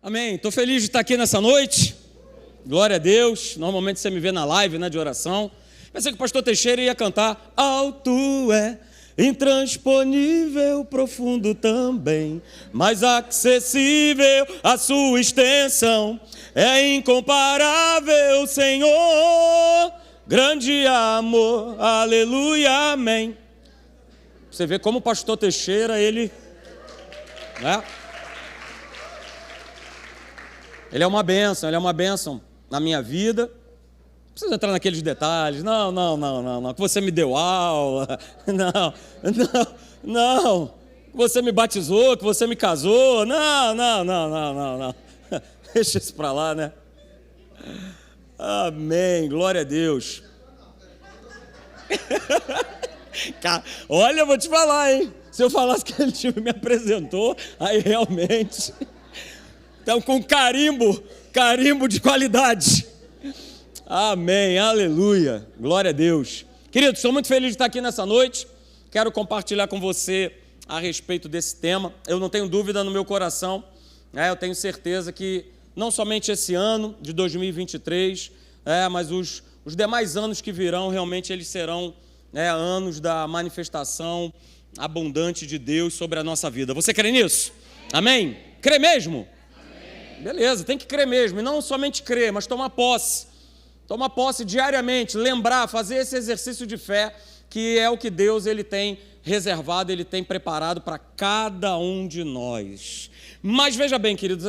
Amém. Estou feliz de estar aqui nessa noite. Glória a Deus. Normalmente você me vê na live, né, de oração. Pensei que o pastor Teixeira ia cantar: alto é, intransponível, profundo também, mas acessível a sua extensão. É incomparável, Senhor, grande amor, aleluia, amém. Você vê como o pastor Teixeira, ele é uma bênção na minha vida. Não precisa entrar naqueles detalhes, não, que você me deu aula, não, que você me batizou, que você me casou, não. Deixa isso para lá, né? Amém, glória a Deus. Olha, eu vou te falar, hein? Se eu falasse que ele me apresentou, aí realmente... Então, com carimbo de qualidade. Amém, aleluia, glória a Deus. Queridos, estou muito feliz de estar aqui nessa noite. Quero compartilhar com você a respeito desse tema. Eu não tenho dúvida no meu coração, eu tenho certeza que não somente esse ano de 2023, mas os demais anos que virão, realmente eles serão anos da manifestação abundante de Deus sobre a nossa vida. Você crê nisso? Amém? Crê mesmo? Beleza, tem que crer mesmo, e não somente crer, mas tomar posse diariamente, lembrar, fazer esse exercício de fé, que é o que Deus ele tem reservado, ele tem preparado para cada um de nós. Mas veja bem, queridos,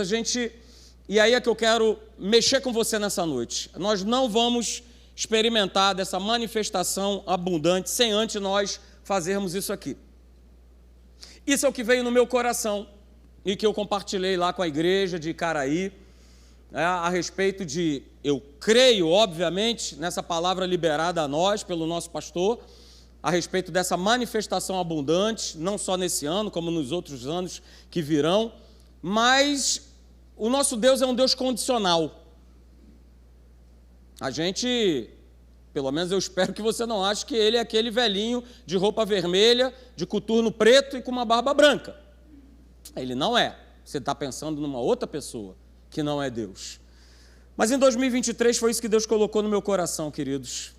e aí é que eu quero mexer com você nessa noite, nós não vamos experimentar dessa manifestação abundante sem antes nós fazermos isso aqui. Isso é o que veio no meu coração, e que eu compartilhei lá com a igreja de Icaraí, a respeito de, eu creio, obviamente, nessa palavra liberada a nós, pelo nosso pastor, a respeito dessa manifestação abundante, não só nesse ano, como nos outros anos que virão, mas o nosso Deus é um Deus condicional. A gente, pelo menos eu espero que você não ache que ele é aquele velhinho de roupa vermelha, de coturno preto e com uma barba branca. Ele não é. Você está pensando numa outra pessoa que não é Deus. Mas em 2023 foi isso que Deus colocou no meu coração, queridos,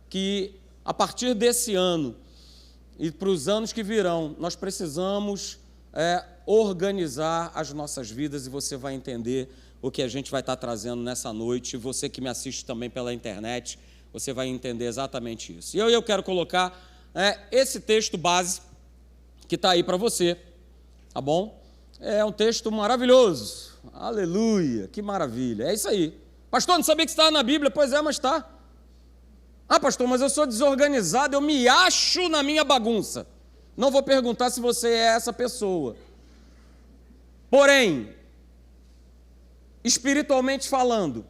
que a partir desse ano e para os anos que virão, nós precisamos organizar as nossas vidas, e você vai entender o que a gente vai estar trazendo nessa noite. Você que me assiste também pela internet, você vai entender exatamente isso. E eu quero colocar esse texto base que está aí para você. Tá bom? É um texto maravilhoso. Aleluia, que maravilha. É isso aí. Pastor, não sabia que estava na Bíblia. Pois é, mas está. Ah, pastor, mas eu sou desorganizado, eu me acho na minha bagunça. Não vou perguntar se você é essa pessoa. Porém, espiritualmente falando,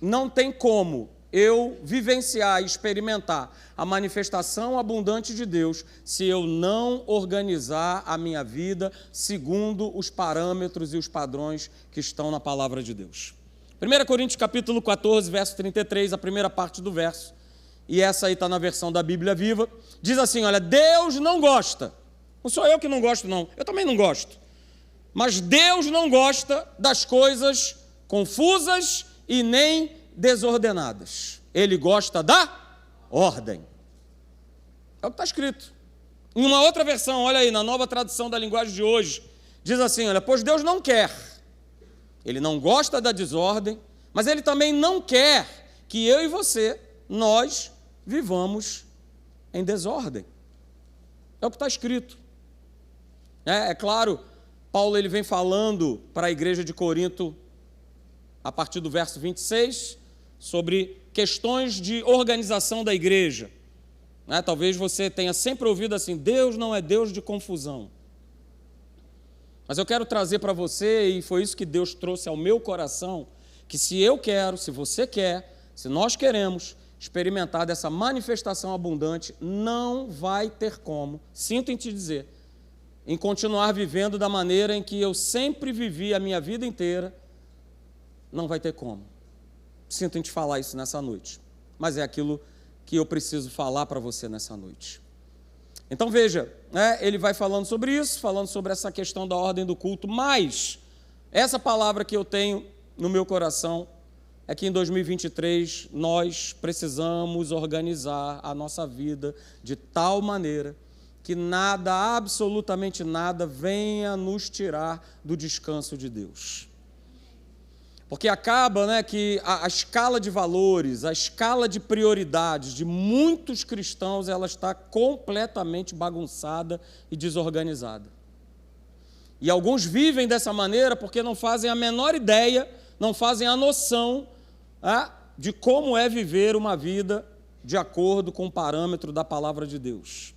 não tem como eu vivenciar e experimentar a manifestação abundante de Deus se eu não organizar a minha vida segundo os parâmetros e os padrões que estão na palavra de Deus. 1 Coríntios capítulo 14, verso 33, a primeira parte do verso, e essa aí está na versão da Bíblia Viva, diz assim, olha, Deus não gosta, não sou eu que não gosto não, eu também não gosto, mas Deus não gosta das coisas confusas e nem desordenadas. Ele gosta da ordem. É o que está escrito. Em uma outra versão, olha aí, na nova tradução da linguagem de hoje, diz assim, olha, pois Deus não quer. Ele não gosta da desordem, mas Ele também não quer que eu e você, nós, vivamos em desordem. É o que está escrito. É claro, Paulo ele vem falando para a igreja de Corinto, a partir do verso 26, sobre questões de organização da igreja. Talvez você tenha sempre ouvido assim, Deus não é Deus de confusão. Mas eu quero trazer para você, e foi isso que Deus trouxe ao meu coração, que se eu quero, se você quer, se nós queremos experimentar dessa manifestação abundante, não vai ter como, sinto em te dizer, em continuar vivendo da maneira em que eu sempre vivi a minha vida inteira, não vai ter como. Sinto em te falar isso nessa noite, mas é aquilo que eu preciso falar para você nessa noite. Então veja, ele vai falando sobre isso, falando sobre essa questão da ordem do culto, mas essa palavra que eu tenho no meu coração é que em 2023 nós precisamos organizar a nossa vida de tal maneira que nada, absolutamente nada, venha nos tirar do descanso de Deus. Porque acaba, que a escala de valores, a escala de prioridades de muitos cristãos, ela está completamente bagunçada e desorganizada. E alguns vivem dessa maneira porque não fazem a menor ideia, não fazem a noção de como é viver uma vida de acordo com o parâmetro da palavra de Deus.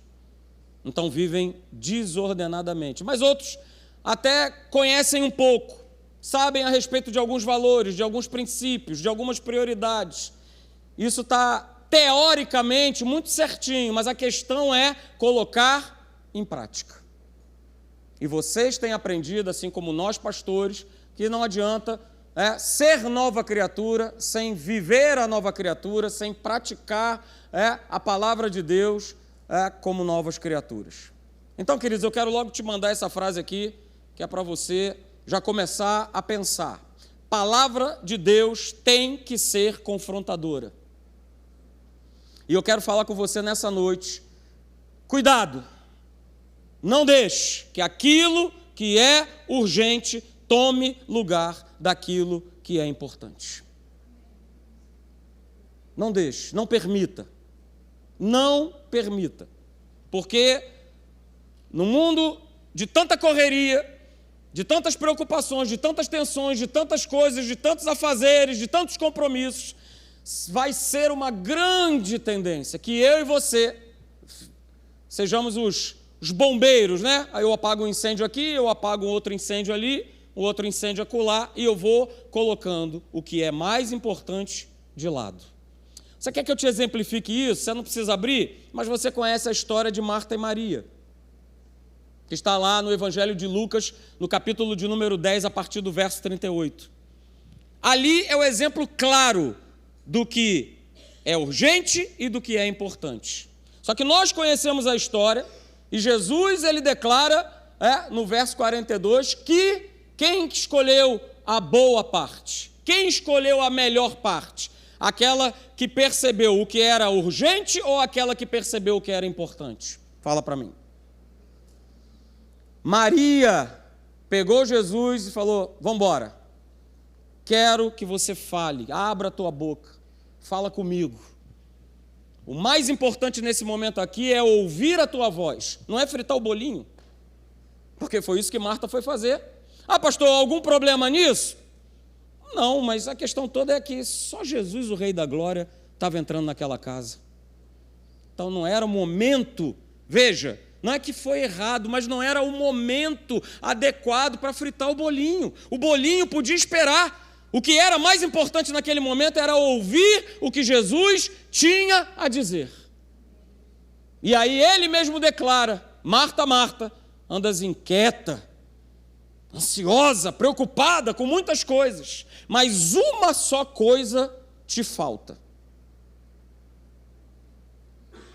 Então vivem desordenadamente. Mas outros até conhecem um pouco, sabem a respeito de alguns valores, de alguns princípios, de algumas prioridades. Isso está teoricamente muito certinho, mas a questão é colocar em prática. E vocês têm aprendido, assim como nós pastores, que não adianta ser nova criatura sem viver a nova criatura, sem praticar a palavra de Deus como novas criaturas. Então, queridos, eu quero logo te mandar essa frase aqui, que é para você já começar a pensar. Palavra de Deus tem que ser confrontadora. E eu quero falar com você nessa noite. Cuidado! Não deixe que aquilo que é urgente tome lugar daquilo que é importante. Não deixe, não permita. Não permita. Porque no mundo de tanta correria, de tantas preocupações, de tantas tensões, de tantas coisas, de tantos afazeres, de tantos compromissos, vai ser uma grande tendência que eu e você sejamos os bombeiros, né? Aí eu apago um incêndio aqui, eu apago um outro incêndio ali, um outro incêndio acolá, e eu vou colocando o que é mais importante de lado. Você quer que eu te exemplifique isso? Você não precisa abrir, mas você conhece a história de Marta e Maria, que está lá no Evangelho de Lucas, no capítulo de número 10, a partir do verso 38. Ali é o exemplo claro do que é urgente e do que é importante. Só que nós conhecemos a história, e Jesus, ele declara, no verso 42, que quem escolheu a boa parte? Quem escolheu a melhor parte? Aquela que percebeu o que era urgente ou aquela que percebeu o que era importante? Fala para mim. Maria pegou Jesus e falou, vamos embora. Quero que você fale, abra a tua boca, fala comigo. O mais importante nesse momento aqui é ouvir a tua voz, não é fritar o bolinho, porque foi isso que Marta foi fazer. Ah, pastor, algum problema nisso? Não, mas a questão toda é que só Jesus, o Rei da Glória, estava entrando naquela casa. Então não era o momento, veja, não é que foi errado, mas não era o momento adequado para fritar o bolinho. O bolinho podia esperar. O que era mais importante naquele momento era ouvir o que Jesus tinha a dizer. E aí ele mesmo declara, Marta, Marta, andas inquieta, ansiosa, preocupada com muitas coisas, mas uma só coisa te falta.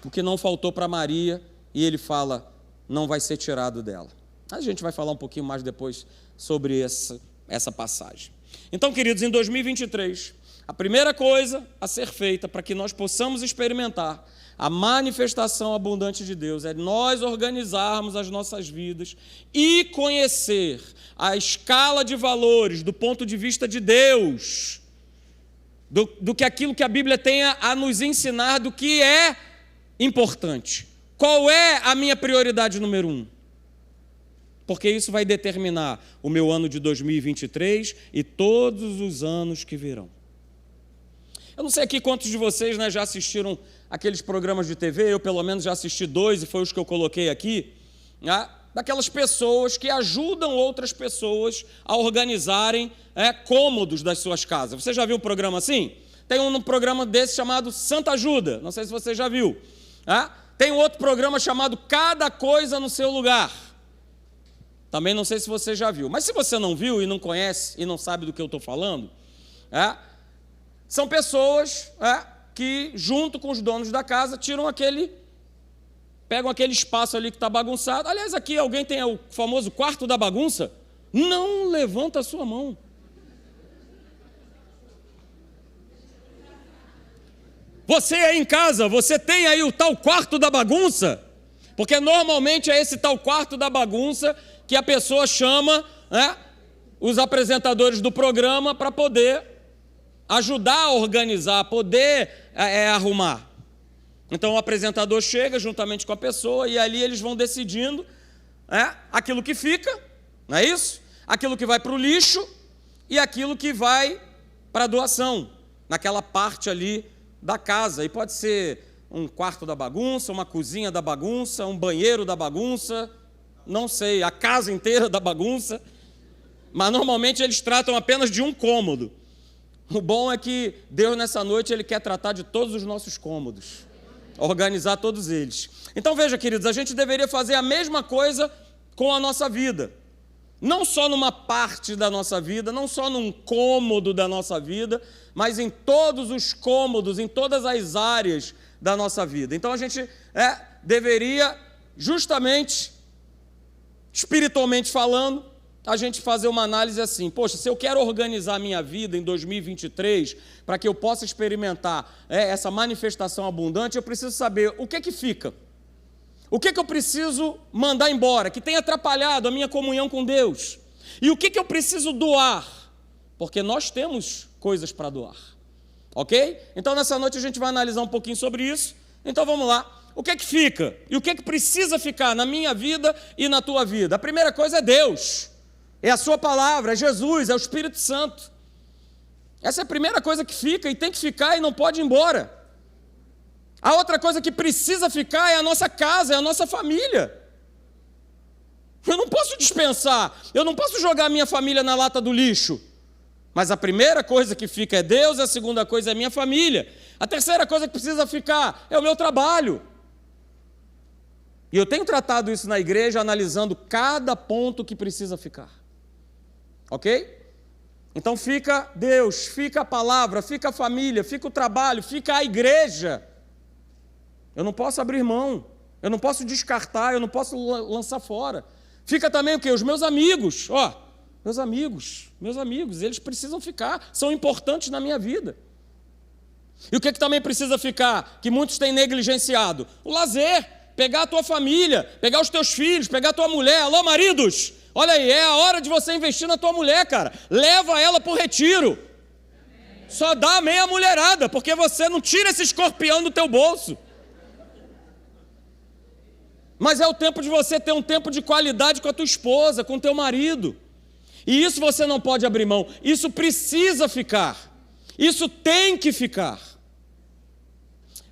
O que não faltou para Maria, e ele fala, não vai ser tirado dela. A gente vai falar um pouquinho mais depois sobre essa passagem. Então, queridos, em 2023, a primeira coisa a ser feita para que nós possamos experimentar a manifestação abundante de Deus é nós organizarmos as nossas vidas e conhecer a escala de valores do ponto de vista de Deus, do que aquilo que a Bíblia tem a nos ensinar do que é importante. Qual é a minha prioridade número 1? Porque isso vai determinar o meu ano de 2023 e todos os anos que virão. Eu não sei aqui quantos de vocês já assistiram aqueles programas de TV, eu pelo menos já assisti 2 e foi os que eu coloquei aqui, daquelas pessoas que ajudam outras pessoas a organizarem cômodos das suas casas. Você já viu um programa assim? Tem um programa desse chamado Santa Ajuda, não sei se você já viu. Tem um outro programa chamado Cada Coisa no Seu Lugar. Também não sei se você já viu. Mas se você não viu e não conhece e não sabe do que eu estou falando, são pessoas que, junto com os donos da casa, pegam aquele espaço ali que está bagunçado. Aliás, aqui alguém tem o famoso quarto da bagunça? não levanta a sua mão. Você aí em casa, você tem aí o tal quarto da bagunça? Porque normalmente é esse tal quarto da bagunça que a pessoa chama, né, os apresentadores do programa para poder ajudar a organizar, poder arrumar. Então o apresentador chega juntamente com a pessoa e ali eles vão decidindo aquilo que fica, não é isso? Aquilo que vai para o lixo e aquilo que vai para a doação, naquela parte ali da casa. E pode ser um quarto da bagunça, uma cozinha da bagunça, um banheiro da bagunça, não sei, a casa inteira da bagunça, mas normalmente eles tratam apenas de um cômodo. O bom é que Deus nessa noite Ele quer tratar de todos os nossos cômodos, organizar todos eles. Então veja, queridos, a gente deveria fazer a mesma coisa com a nossa vida, não só numa parte da nossa vida, não só num cômodo da nossa vida, mas em todos os cômodos, em todas as áreas da nossa vida. Então a gente deveria, justamente, espiritualmente falando, a gente fazer uma análise assim: poxa, se eu quero organizar a minha vida em 2023, para que eu possa experimentar essa manifestação abundante, eu preciso saber o que fica. O que eu preciso mandar embora, que tem atrapalhado a minha comunhão com Deus? E o que eu preciso doar? Porque nós temos coisas para doar, ok? Então nessa noite a gente vai analisar um pouquinho sobre isso. Então vamos lá. O que fica? E o que precisa ficar na minha vida e na tua vida? A primeira coisa é Deus, é a sua palavra, é Jesus, é o Espírito Santo. Essa é a primeira coisa que fica e tem que ficar e não pode ir embora. A outra coisa que precisa ficar é a nossa casa, é a nossa família. Eu não posso dispensar, eu não posso jogar a minha família na lata do lixo. Mas a primeira coisa que fica é Deus, a segunda coisa é a minha família. A terceira coisa que precisa ficar é o meu trabalho. E eu tenho tratado isso na igreja, analisando cada ponto que precisa ficar. Ok? Então fica Deus, fica a palavra, fica a família, fica o trabalho, fica a igreja. Eu não posso abrir mão, eu não posso descartar, eu não posso lançar fora. Fica também o quê? Os meus amigos, meus amigos, eles precisam ficar, são importantes na minha vida. E o que também precisa ficar, que muitos têm negligenciado? O lazer, pegar a tua família, pegar os teus filhos, pegar a tua mulher. Alô, maridos, olha aí, é a hora de você investir na tua mulher, cara. Leva ela para o retiro. Só dá meia mulherada, porque você não tira esse escorpião do teu bolso. Mas é o tempo de você ter um tempo de qualidade com a tua esposa, com o teu marido. E isso você não pode abrir mão. Isso precisa ficar. Isso tem que ficar.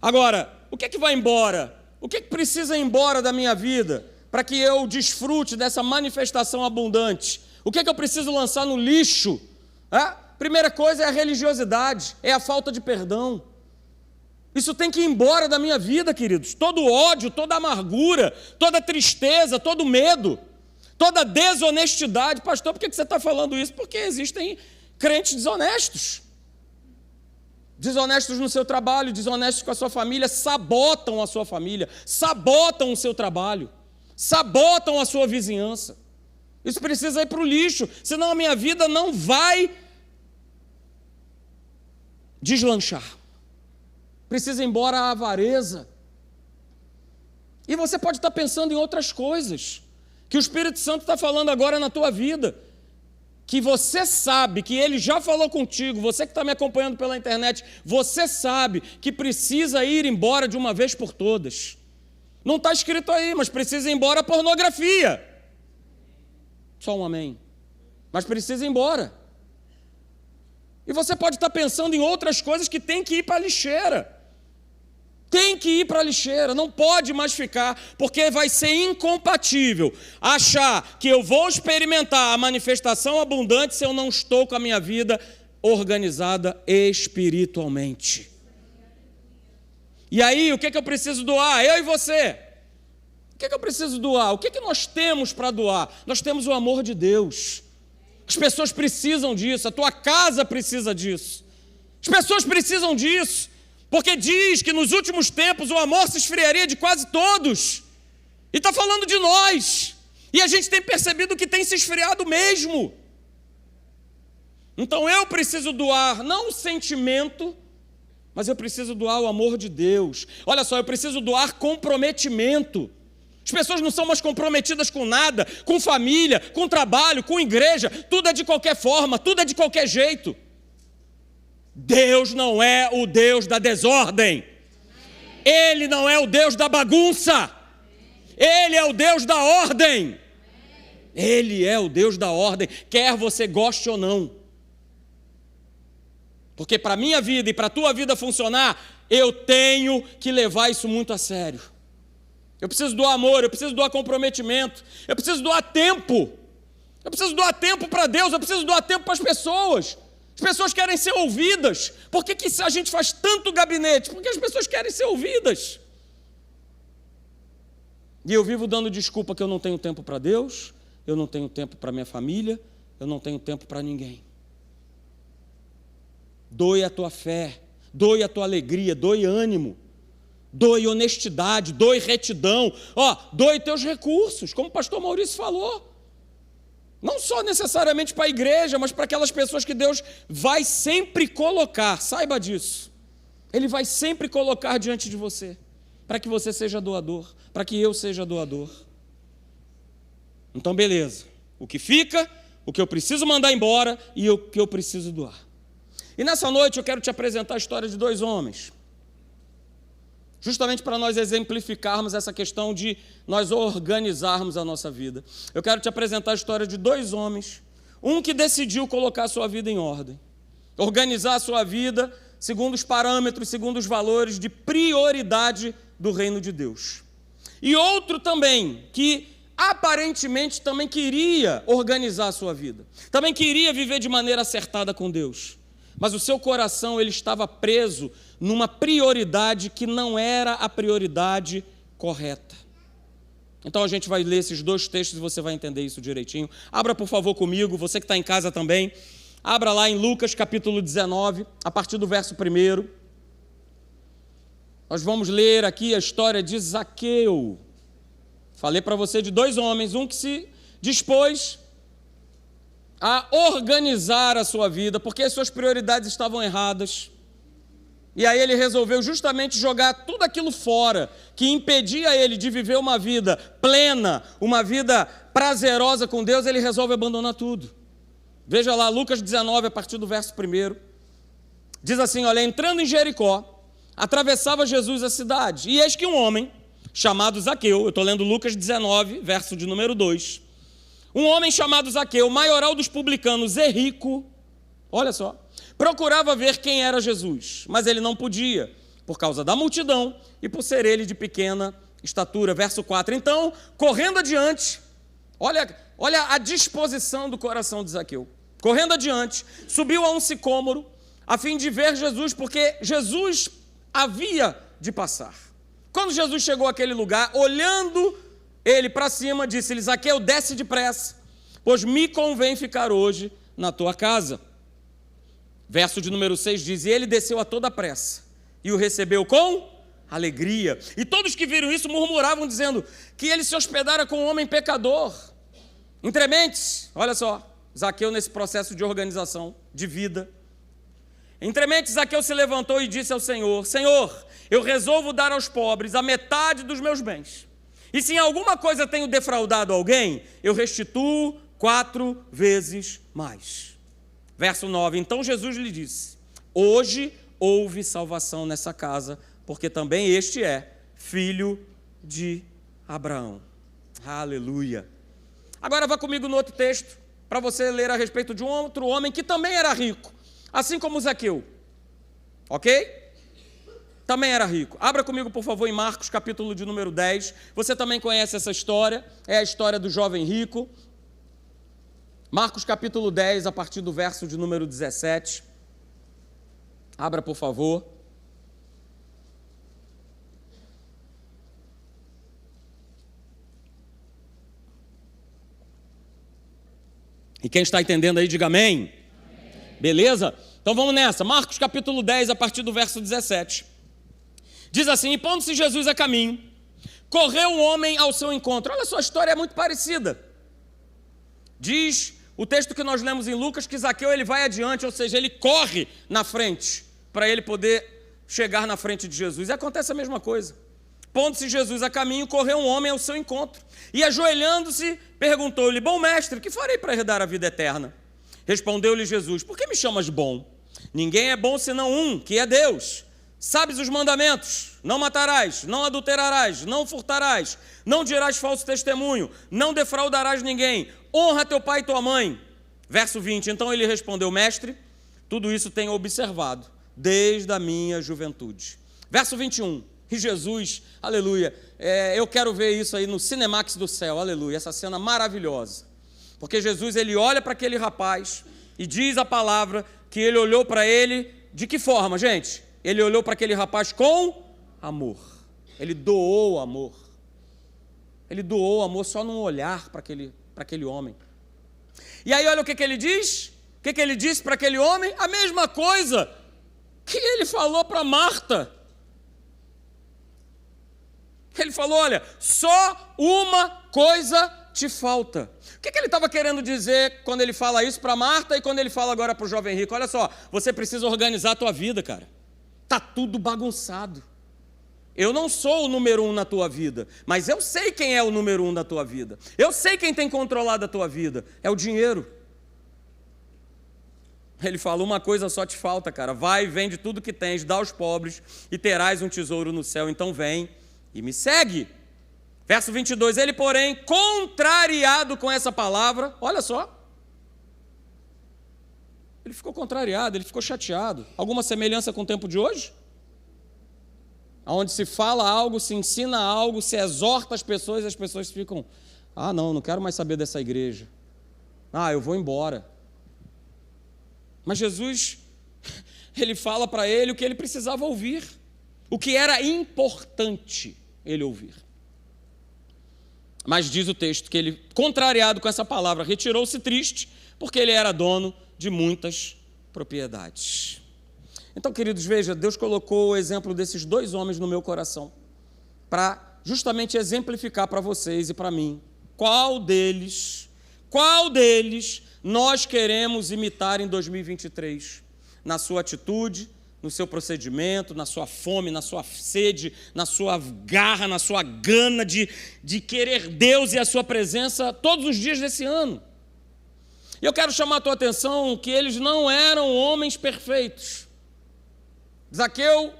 Agora, o que vai embora? O que precisa ir embora da minha vida para que eu desfrute dessa manifestação abundante? O que eu preciso lançar no lixo? Primeira coisa é a religiosidade, é a falta de perdão. Isso tem que ir embora da minha vida, queridos. Todo ódio, toda amargura, toda tristeza, todo medo, toda desonestidade. Pastor, por que você está falando isso? Porque existem crentes desonestos. Desonestos no seu trabalho, desonestos com a sua família, sabotam a sua família, sabotam o seu trabalho, sabotam a sua vizinhança. Isso precisa ir para o lixo, senão a minha vida não vai deslanchar. Precisa ir embora a avareza. E você pode estar pensando em outras coisas, que o Espírito Santo está falando agora na tua vida, que você sabe, que Ele já falou contigo, você que está me acompanhando pela internet, você sabe que precisa ir embora de uma vez por todas. Não está escrito aí, mas precisa ir embora a pornografia. Só um amém. Mas precisa ir embora. E você pode estar pensando em outras coisas que tem que ir para a lixeira. Tem que ir para a lixeira, não pode mais ficar, porque vai ser incompatível achar que eu vou experimentar a manifestação abundante se eu não estou com a minha vida organizada espiritualmente. E aí, o que eu preciso doar? Eu e você. O que eu preciso doar? O que nós temos para doar? Nós temos o amor de Deus. As pessoas precisam disso, a tua casa precisa disso. As pessoas precisam disso. Porque diz que nos últimos tempos o amor se esfriaria de quase todos. E está falando de nós. E a gente tem percebido que tem se esfriado mesmo. Então eu preciso doar não o sentimento, mas eu preciso doar o amor de Deus. Olha só, eu preciso doar comprometimento. As pessoas não são mais comprometidas com nada, com família, com trabalho, com igreja. Tudo é de qualquer forma, tudo é de qualquer jeito. Deus não é o Deus da desordem. Ele não é o Deus da bagunça. Ele é o Deus da ordem. Ele é o Deus da ordem, quer você goste ou não. Porque para a minha vida e para a tua vida funcionar, eu tenho que levar isso muito a sério. Eu preciso doar amor, eu preciso doar comprometimento, eu preciso doar tempo. Eu preciso doar tempo para Deus, eu preciso doar tempo para as pessoas. As pessoas querem ser ouvidas. Por que a gente faz tanto gabinete? Porque as pessoas querem ser ouvidas. E eu vivo dando desculpa que eu não tenho tempo para Deus, eu não tenho tempo para minha família, eu não tenho tempo para ninguém. Doe a tua fé, doe a tua alegria, doe ânimo, doe honestidade, doe retidão, doe teus recursos, como o pastor Maurício falou. Não só necessariamente para a igreja, mas para aquelas pessoas que Deus vai sempre colocar, saiba disso. Ele vai sempre colocar diante de você, para que você seja doador, para que eu seja doador. Então, beleza. O que fica, o que eu preciso mandar embora e o que eu preciso doar. E nessa noite eu quero te apresentar a história de dois homens, justamente para nós exemplificarmos essa questão de nós organizarmos a nossa vida. Eu quero te apresentar a história de dois homens, um que decidiu colocar a sua vida em ordem, organizar a sua vida segundo os parâmetros, segundo os valores de prioridade do reino de Deus. E outro também, que aparentemente também queria organizar a sua vida, também queria viver de maneira acertada com Deus. Mas o seu coração ele estava preso numa prioridade que não era a prioridade correta. Então a gente vai ler esses dois textos e você vai entender isso direitinho. Abra por favor comigo, você que está em casa também. Abra lá em Lucas capítulo 19, a partir do verso 1. Nós vamos ler aqui a história de Zaqueu. Falei para você de dois homens, um que se dispôs a organizar a sua vida, porque as suas prioridades estavam erradas. E aí ele resolveu justamente jogar tudo aquilo fora, que impedia ele de viver uma vida plena, uma vida prazerosa com Deus, ele resolve abandonar tudo. Veja lá, Lucas 19, a partir do verso 1. Diz assim, olha, entrando em Jericó, atravessava Jesus a cidade, e eis que um homem, chamado Zaqueu, eu estou lendo Lucas 19, verso de número 2, um homem chamado Zaqueu, maioral dos publicanos e rico, olha só, procurava ver quem era Jesus, mas ele não podia, por causa da multidão e por ser ele de pequena estatura. Verso 4, então, correndo adiante, olha a disposição do coração de Zaqueu, correndo adiante, subiu a um sicômoro, a fim de ver Jesus, porque Jesus havia de passar. Quando Jesus chegou àquele lugar, olhando ele para cima, disse-lhe, Zaqueu, desce depressa, pois me convém ficar hoje na tua casa. Verso de número 6 diz, e ele desceu a toda pressa, e o recebeu com alegria. E todos que viram isso murmuravam, dizendo que ele se hospedara com um homem pecador. Entre mentes, olha só, Zaqueu nesse processo de organização, de vida. Entre mentes, Zaqueu se levantou e disse ao Senhor, Senhor, eu resolvo dar aos pobres a metade dos meus bens. E se em alguma coisa tenho defraudado alguém, eu restituo 4 vezes mais. Verso 9, então Jesus lhe disse, hoje houve salvação nessa casa, porque também este é filho de Abraão. Aleluia. Agora vá comigo no outro texto, para você ler a respeito de um outro homem que também era rico, assim como Zaqueu. Ok? Também era rico. Abra comigo, por favor, em Marcos, capítulo de número 10. Você também conhece essa história, é a história do jovem rico. Marcos, capítulo 10, a partir do verso de número 17. Abra, por favor. E quem está entendendo aí, diga amém. Amém. Beleza? Então vamos nessa. Marcos, capítulo 10, a partir do verso 17. Diz assim, e pondo-se Jesus a caminho, correu um homem ao seu encontro. Olha só, a história é muito parecida. Diz o texto que nós lemos em Lucas que Zaqueu ele vai adiante, ou seja, ele corre na frente para ele poder chegar na frente de Jesus. E acontece a mesma coisa. Pondo-se Jesus a caminho, correu um homem ao seu encontro. E ajoelhando-se, perguntou-lhe: bom mestre, que farei para herdar a vida eterna? Respondeu-lhe Jesus: por que me chamas bom? Ninguém é bom senão um, que é Deus. Sabes os mandamentos: não matarás, não adulterarás, não furtarás, não dirás falso testemunho, não defraudarás ninguém, honra teu pai e tua mãe. Verso 20, então ele respondeu: mestre, tudo isso tenho observado desde a minha juventude. Verso 21, e Jesus, aleluia, eu quero ver isso aí no Cinemax do céu, aleluia, essa cena maravilhosa. Porque Jesus, ele olha para aquele rapaz e diz a palavra que ele olhou para ele, de que forma, gente? Ele olhou para aquele rapaz com amor. Ele doou amor. Ele doou amor só num olhar para aquele homem. E aí olha o que ele diz. O que ele disse para aquele homem? A mesma coisa que ele falou para Marta. Ele falou: olha, só uma coisa te falta. O que ele estava querendo dizer quando ele fala isso para Marta e quando ele fala agora para o jovem rico? Olha só, você precisa organizar a tua vida, cara. Está tudo bagunçado. Eu não sou o número 1 na tua vida, mas eu sei quem é o número 1 da tua vida. Eu sei quem tem controlado a tua vida. É o dinheiro. Ele fala: uma coisa só te falta, cara. Vai e vende tudo que tens, dá aos pobres e terás um tesouro no céu. Então vem e me segue. Verso 22, ele, porém, contrariado com essa palavra, olha só. Ele ficou contrariado, ele ficou chateado. Alguma semelhança com o tempo de hoje? Onde se fala algo, se ensina algo, se exorta as pessoas ficam: ah, não quero mais saber dessa igreja. Ah, eu vou embora. Mas Jesus, ele fala para ele o que ele precisava ouvir, o que era importante ele ouvir. Mas diz o texto que ele, contrariado com essa palavra, retirou-se triste, porque ele era dono de muitas propriedades. Então, queridos, veja, Deus colocou o exemplo desses dois homens no meu coração, para justamente exemplificar para vocês e para mim, qual deles nós queremos imitar em 2023, na sua atitude, no seu procedimento, na sua fome, na sua sede, na sua garra, na sua gana de querer Deus e a sua presença todos os dias desse ano. E eu quero chamar a tua atenção que eles não eram homens perfeitos. Zaqueu,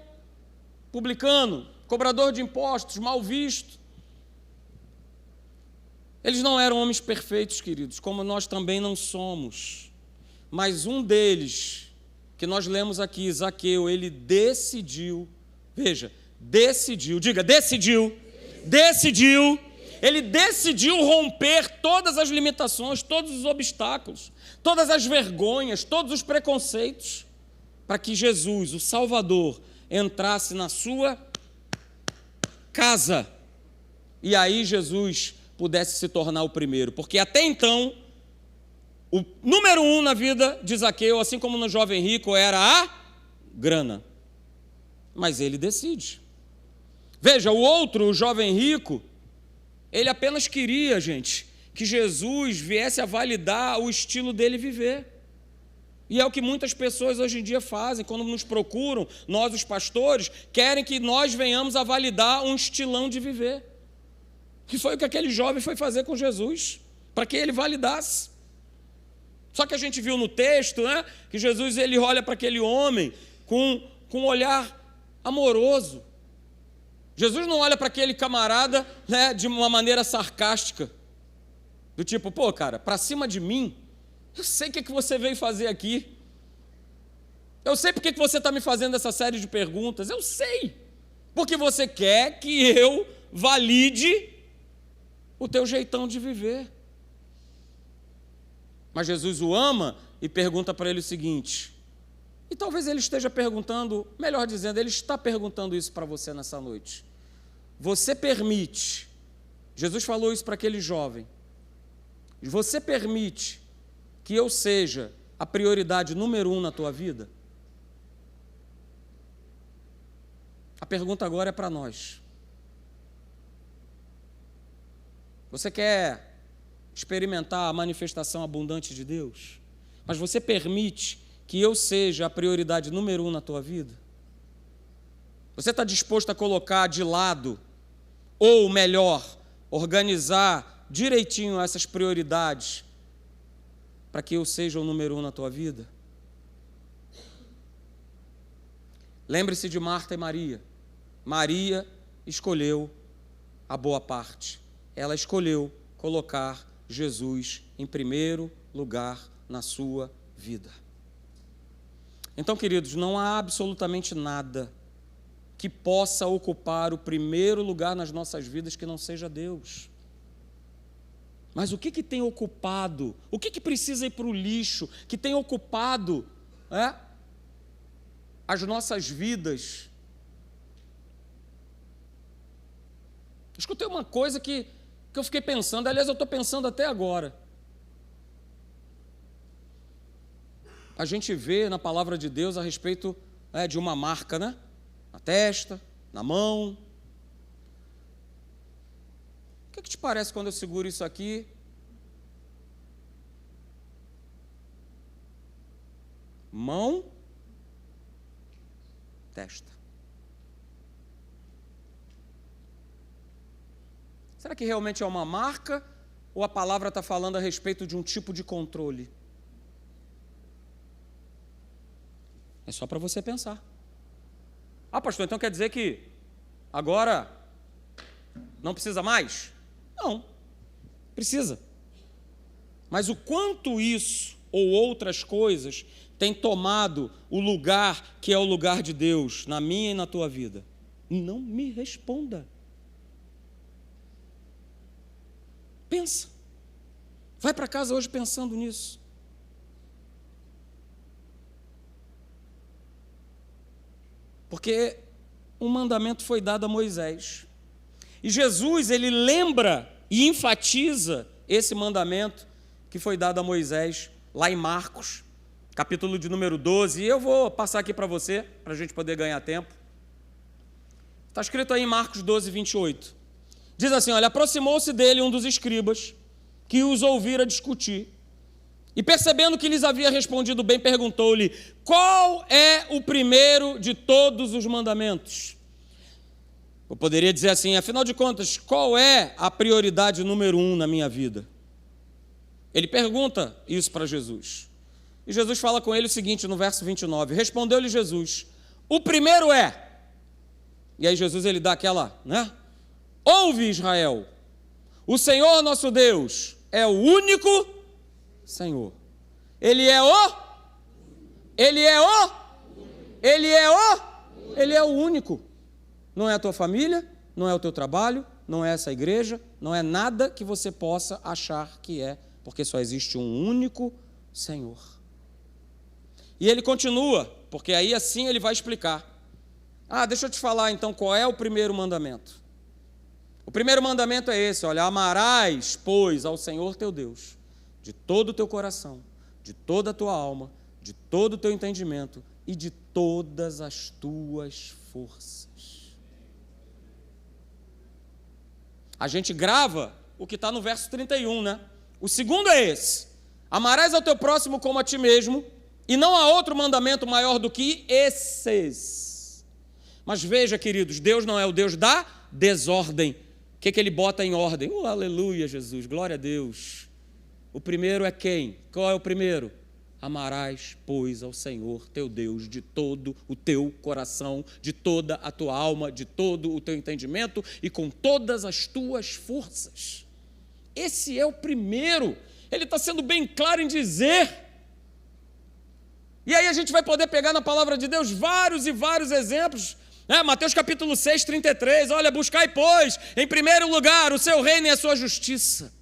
publicano, cobrador de impostos, mal visto. Eles não eram homens perfeitos, queridos, como nós também não somos. Mas um deles, que nós lemos aqui, Zaqueu, ele decidiu, veja, decidiu, ele decidiu romper todas as limitações, todos os obstáculos, todas as vergonhas, todos os preconceitos, para que Jesus, o Salvador, entrasse na sua casa. E aí Jesus pudesse se tornar o primeiro, porque até então, o número 1 na vida de Zaqueu, assim como no jovem rico, era a grana. Mas ele decide. Veja, o outro, o jovem rico, ele apenas queria, gente, que Jesus viesse a validar o estilo dele viver. E é o que muitas pessoas hoje em dia fazem, quando nos procuram, nós os pastores, querem que nós venhamos a validar um estilão de viver. E foi o que aquele jovem foi fazer com Jesus, para que ele validasse. Só que a gente viu no texto, né, que Jesus ele olha para aquele homem com um olhar amoroso. Jesus não olha para aquele camarada, né, de uma maneira sarcástica, do tipo: pô, cara, para cima de mim, eu sei o que você veio fazer aqui. Eu sei porque que você está me fazendo essa série de perguntas. Eu sei, porque você quer que eu valide o teu jeitão de viver. Mas Jesus o ama e pergunta para ele o seguinte, e talvez ele esteja perguntando, melhor dizendo, ele está perguntando isso para você nessa noite. Você permite, Jesus falou isso para aquele jovem, você permite que eu seja a prioridade número 1 na tua vida? A pergunta agora é para nós. Você quer experimentar a manifestação abundante de Deus? Mas você permite que eu seja a prioridade número 1 na tua vida? Você está disposto a colocar de lado, ou melhor, organizar direitinho essas prioridades para que eu seja o número 1 na tua vida? Lembre-se de Marta e Maria. Maria escolheu a boa parte. Ela escolheu colocar Jesus em primeiro lugar na sua vida. Então, queridos, não há absolutamente nada que possa ocupar o primeiro lugar nas nossas vidas que não seja Deus. Mas o que tem ocupado? O que precisa ir para o lixo? Que tem ocupado as nossas vidas? Escutei uma coisa que eu fiquei pensando, aliás, eu estou pensando até agora. A gente vê na palavra de Deus a respeito de uma marca, né? Na testa, na mão. O que te parece quando eu seguro isso aqui? Mão, testa. Será que realmente é uma marca ou a palavra está falando a respeito de um tipo de controle? É só para você pensar. Ah, pastor, então quer dizer que agora não precisa mais? Não, precisa. Mas o quanto isso ou outras coisas têm tomado o lugar que é o lugar de Deus na minha e na tua vida? Não me responda. Pensa. Vai para casa hoje pensando nisso. Porque um mandamento foi dado a Moisés. E Jesus, ele lembra e enfatiza esse mandamento que foi dado a Moisés, lá em Marcos, capítulo de número 12. E eu vou passar aqui para você, para a gente poder ganhar tempo. Está escrito aí em Marcos 12, 28. Diz assim, olha, aproximou-se dele um dos escribas, que os ouvira discutir. E percebendo que lhes havia respondido bem, perguntou-lhe, qual é o primeiro de todos os mandamentos? Eu poderia dizer assim, afinal de contas, qual é a prioridade número 1 na minha vida? Ele pergunta isso para Jesus. E Jesus fala com ele o seguinte, no verso 29, respondeu-lhe Jesus, o primeiro é... E aí Jesus, ele dá aquela, né? Ouve, Israel, o Senhor nosso Deus é o único Senhor. Ele é o único. Não é a tua família, não é o teu trabalho, não é essa igreja, não é nada que você possa achar que é, porque só existe um único Senhor. E ele continua, porque aí assim ele vai explicar. Deixa eu te falar então qual é o primeiro mandamento. O primeiro mandamento é esse, olha, amarás, pois, ao Senhor teu Deus, de todo o teu coração, de toda a tua alma, de todo o teu entendimento e de todas as tuas forças. A gente grava o que está no verso 31, né? O segundo é esse, amarás ao teu próximo como a ti mesmo, e não há outro mandamento maior do que esses. Mas veja, queridos, Deus não é o Deus da desordem. O que ele bota em ordem? Aleluia, Jesus, glória a Deus. O primeiro é quem? Qual é o primeiro? Amarás, pois, ao Senhor teu Deus de todo o teu coração, de toda a tua alma, de todo o teu entendimento e com todas as tuas forças. Esse é o primeiro. Ele está sendo bem claro em dizer. E aí a gente vai poder pegar na palavra de Deus vários e vários exemplos. Mateus capítulo 6, 33, olha, buscai, pois, em primeiro lugar, o seu reino e a sua justiça.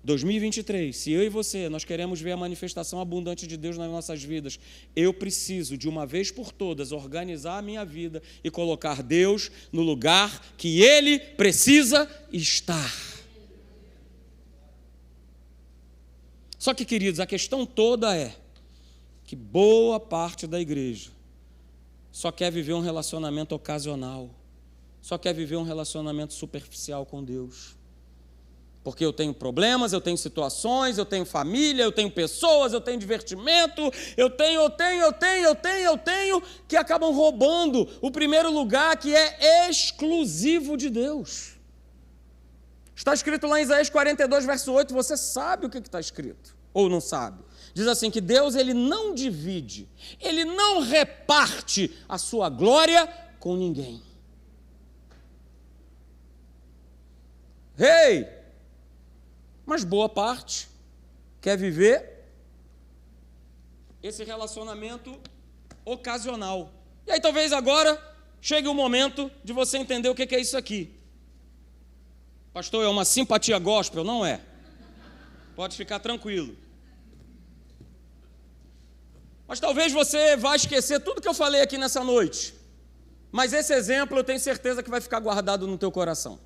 2023, se eu e você, nós queremos ver a manifestação abundante de Deus nas nossas vidas, eu preciso, de uma vez por todas, organizar a minha vida e colocar Deus no lugar que Ele precisa estar. Só que, queridos, a questão toda é que boa parte da igreja só quer viver um relacionamento ocasional, só quer viver um relacionamento superficial com Deus. Porque eu tenho problemas, eu tenho situações, eu tenho família, eu tenho pessoas, eu tenho divertimento, eu tenho, que acabam roubando o primeiro lugar que é exclusivo de Deus. Está escrito lá em Isaías 42, verso 8, você sabe o que está escrito, ou não sabe? Diz assim, que Deus ele não divide, ele não reparte a sua glória com ninguém. Mas boa parte quer viver esse relacionamento ocasional. E aí talvez agora chegue o momento de você entender o que é isso aqui. Pastor, é uma simpatia gospel? Não é. Pode ficar tranquilo. Mas talvez você vá esquecer tudo que eu falei aqui nessa noite. Mas esse exemplo eu tenho certeza que vai ficar guardado no teu coração.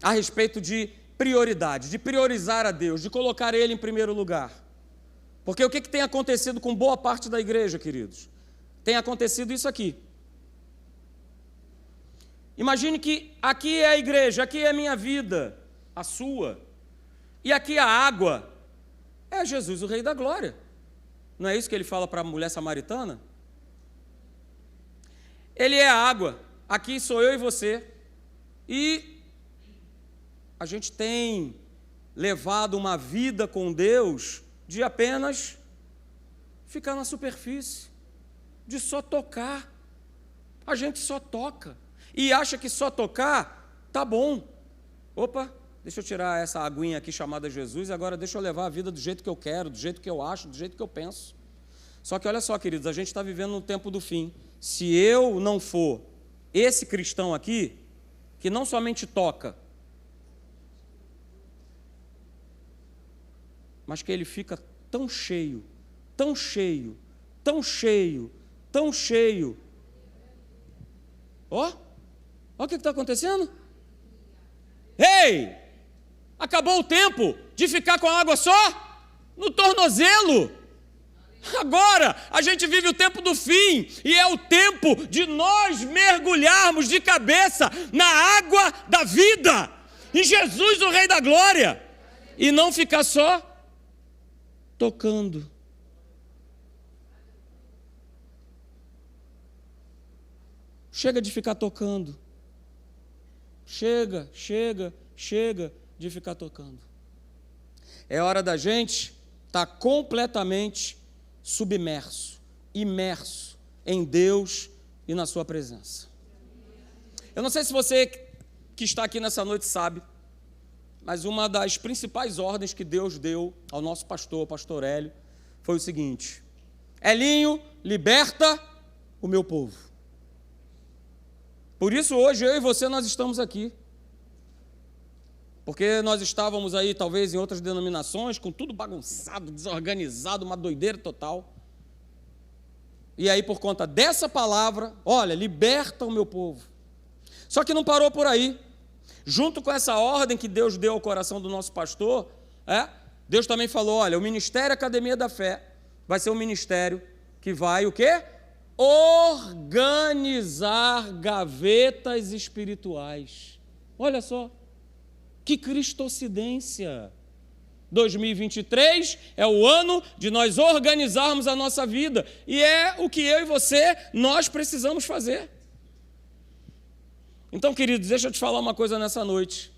A respeito de prioridade, de priorizar a Deus, de colocar Ele em primeiro lugar. Porque o que tem acontecido com boa parte da igreja, queridos? Tem acontecido isso aqui. Imagine que aqui é a igreja, aqui é a minha vida, a sua, e aqui a água é Jesus, o Rei da Glória. Não é isso que ele fala para a mulher samaritana? Ele é a água, aqui sou eu e você, e a gente tem levado uma vida com Deus de apenas ficar na superfície, de só tocar. A gente só toca e acha que só tocar tá bom. Opa, deixa eu tirar essa aguinha aqui chamada Jesus e agora deixa eu levar a vida do jeito que eu quero, do jeito que eu acho, do jeito que eu penso. Só que olha só, queridos, a gente está vivendo no tempo do fim. Se eu não for esse cristão aqui, que não somente toca, mas que ele fica tão cheio, tão cheio, tão cheio, tão cheio. Ó o que está acontecendo? Acabou o tempo de ficar com a água só no tornozelo. Agora a gente vive o tempo do fim e é o tempo de nós mergulharmos de cabeça na água da vida, em Jesus, o Rei da Glória, e não ficar só tocando. Chega de ficar tocando. Chega de ficar tocando. É hora da gente estar completamente submerso, imerso em Deus e na sua presença. Eu não sei se você que está aqui nessa noite sabe, mas uma das principais ordens que Deus deu ao nosso pastor, o pastor Hélio, foi o seguinte: Elinho, liberta o meu povo. Por isso hoje eu e você nós estamos aqui. Porque nós estávamos aí talvez em outras denominações, com tudo bagunçado, desorganizado, uma doideira total. E aí por conta dessa palavra, olha, liberta o meu povo. Só que não parou por aí. Junto com essa ordem que Deus deu ao coração do nosso pastor, Deus também falou, olha, o Ministério Academia da Fé vai ser um ministério que vai o quê? Organizar gavetas espirituais. Olha só, que cristocidência. 2023 é o ano de nós organizarmos a nossa vida, e é o que eu e você, nós precisamos fazer. Então, queridos, deixa eu te falar uma coisa nessa noite.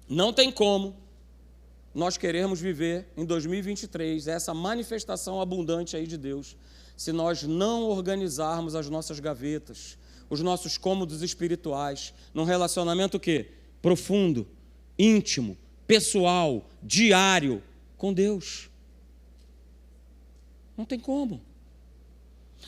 Não tem como nós querermos viver em 2023 essa manifestação abundante aí de Deus, se nós não organizarmos as nossas gavetas, os nossos cômodos espirituais, num relacionamento o quê? Profundo, íntimo, pessoal, diário com Deus. Não tem como.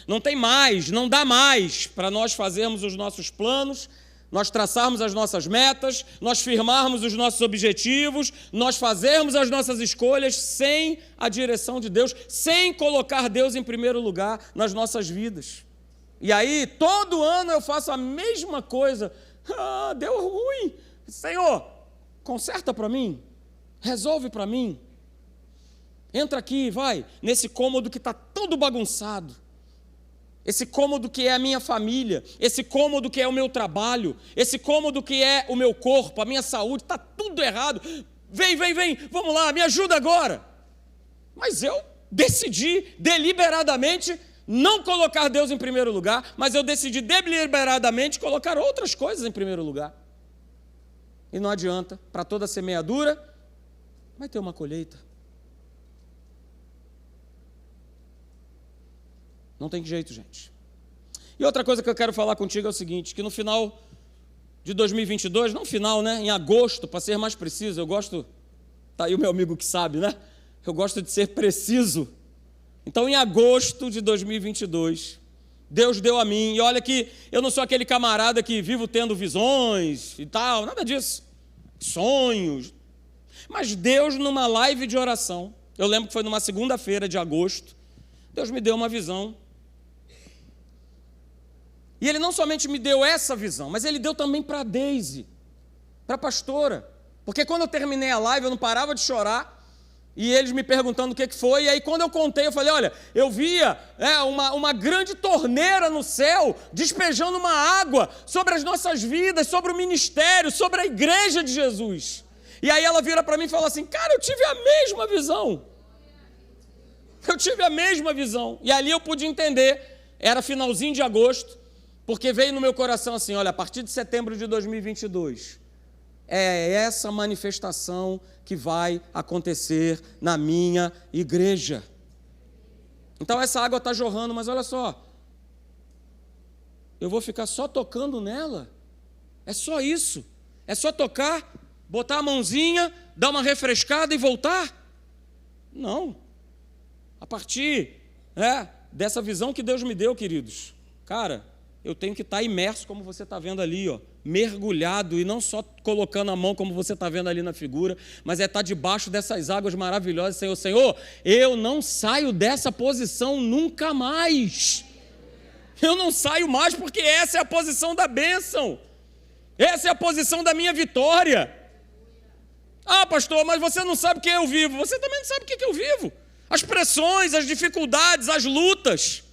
Não tem mais, não dá mais para nós fazermos os nossos planos, nós traçarmos as nossas metas, nós firmarmos os nossos objetivos, nós fazermos as nossas escolhas sem a direção de Deus, sem colocar Deus em primeiro lugar nas nossas vidas. E aí, todo ano eu faço a mesma coisa. Deu ruim. Senhor, conserta para mim, resolve para mim. Entra aqui, vai, nesse cômodo que está todo bagunçado. esse cômodo que é a minha família, esse cômodo que é o meu trabalho, esse cômodo que é o meu corpo, a minha saúde, está tudo errado. Vem, vamos lá, me ajuda agora. Mas eu decidi deliberadamente não colocar Deus em primeiro lugar, mas eu decidi deliberadamente colocar outras coisas em primeiro lugar. E não adianta, para toda semeadura, vai ter uma colheita. Não tem jeito, gente. E outra coisa que eu quero falar contigo é o seguinte, que no final de 2022, não final, né? Em agosto, para ser mais preciso, eu gosto, tá aí o meu amigo que sabe, né? Eu gosto de ser preciso. Então, em agosto de 2022, Deus deu a mim, e olha que eu não sou aquele camarada que vivo tendo visões e tal, nada disso, sonhos. Mas Deus, numa live de oração, eu lembro que foi numa segunda-feira de agosto, Deus me deu uma visão. E Ele não somente me deu essa visão, mas Ele deu também para a Deise, para a pastora. Porque quando eu terminei a live, eu não parava de chorar, e eles me perguntando o que foi, e aí quando eu contei, eu falei, olha, eu via uma grande torneira no céu, despejando uma água sobre as nossas vidas, sobre o ministério, sobre a igreja de Jesus. E aí ela vira para mim e fala assim, cara, eu tive a mesma visão. Eu tive a mesma visão. E ali eu pude entender, era finalzinho de agosto, porque veio no meu coração assim, olha, a partir de setembro de 2022, é essa manifestação que vai acontecer na minha igreja. Então essa água está jorrando, mas olha só, eu vou ficar só tocando nela? É só isso? É só tocar, botar a mãozinha, dar uma refrescada e voltar? Não. A partir dessa visão que Deus me deu, queridos, cara, eu tenho que estar imerso, como você está vendo ali, ó, mergulhado, e não só colocando a mão, como você está vendo ali na figura, mas é estar debaixo dessas águas maravilhosas. Senhor, eu não saio dessa posição nunca mais. Eu não saio mais, porque essa é a posição da bênção. Essa é a posição da minha vitória. Ah, pastor, mas você não sabe o que eu vivo. Você também não sabe o que eu vivo. As pressões, as dificuldades, as lutas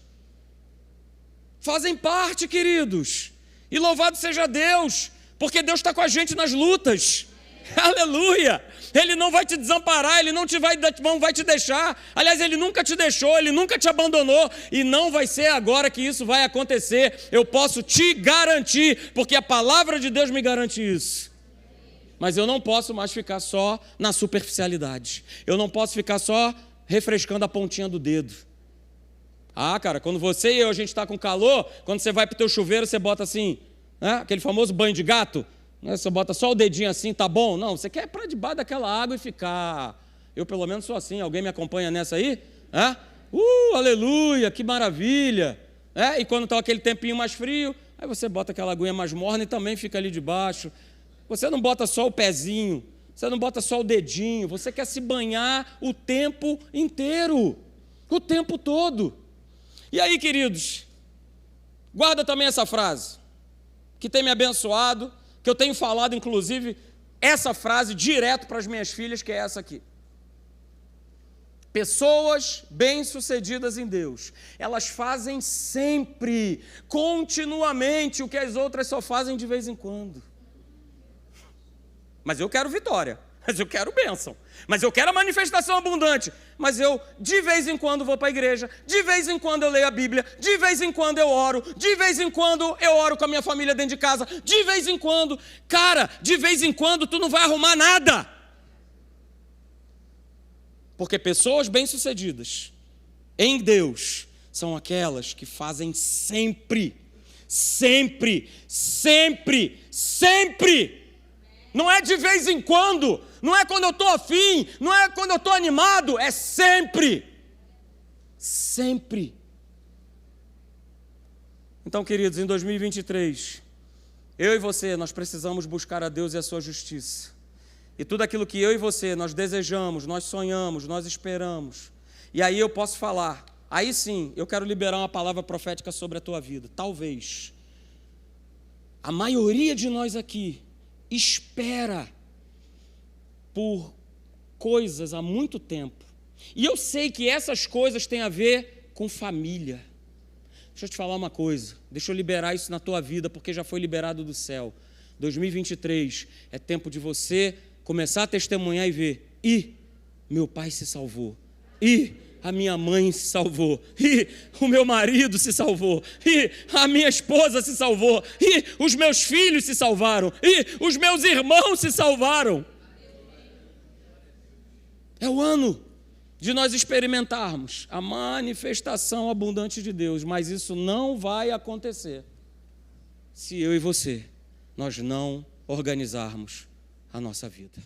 fazem parte, queridos. E louvado seja Deus, porque Deus está com a gente nas lutas. Aleluia! Ele não vai te desamparar, Ele não vai te deixar. Aliás, Ele nunca te deixou, Ele nunca te abandonou. E não vai ser agora que isso vai acontecer. Eu posso te garantir, porque a palavra de Deus me garante isso. Mas eu não posso mais ficar só na superficialidade. Eu não posso ficar só refrescando a pontinha do dedo. Ah, cara, quando você e eu, a gente está com calor, quando você vai para o teu chuveiro, você bota assim, né, aquele famoso banho de gato, né, você bota só o dedinho assim, tá bom? Não, você quer ir para debaixo daquela água e ficar. Eu pelo menos sou assim, alguém me acompanha nessa aí? Aleluia, que maravilha! E quando está aquele tempinho mais frio, aí você bota aquela aguinha mais morna e também fica ali debaixo. Você não bota só o pezinho, você não bota só o dedinho, você quer se banhar o tempo inteiro, o tempo todo. E aí, queridos, guarda também essa frase, que tem me abençoado, que eu tenho falado, inclusive, essa frase direto para as minhas filhas, que é essa aqui. Pessoas bem-sucedidas em Deus, elas fazem sempre, continuamente, o que as outras só fazem de vez em quando. Mas eu quero vitória, mas eu quero bênção, mas eu quero a manifestação abundante, mas eu de vez em quando vou para a igreja, de vez em quando eu leio a Bíblia, de vez em quando eu oro, de vez em quando eu oro com a minha família dentro de casa, de vez em quando, cara, de vez em quando tu não vai arrumar nada. Porque pessoas bem-sucedidas em Deus são aquelas que fazem sempre, sempre, sempre, sempre. Não é de vez em quando, não é quando eu estou afim, não é quando eu estou animado, é sempre. Sempre. Então, queridos, em 2023, eu e você, nós precisamos buscar a Deus e a sua justiça. E tudo aquilo que eu e você, nós desejamos, nós sonhamos, nós esperamos. E aí eu posso falar, aí sim, eu quero liberar uma palavra profética sobre a tua vida. Talvez a maioria de nós aqui espera por coisas há muito tempo. E eu sei que essas coisas têm a ver com família, Deixa eu te falar uma coisa, deixa eu liberar isso na tua vida, porque já foi liberado do céu. 2023 é tempo de você começar a testemunhar e ver, meu pai se salvou, a minha mãe se salvou, o meu marido se salvou, a minha esposa se salvou, os meus filhos se salvaram, os meus irmãos se salvaram. É o ano de nós experimentarmos a manifestação abundante de Deus, mas isso não vai acontecer se eu e você, nós não organizarmos a nossa vida.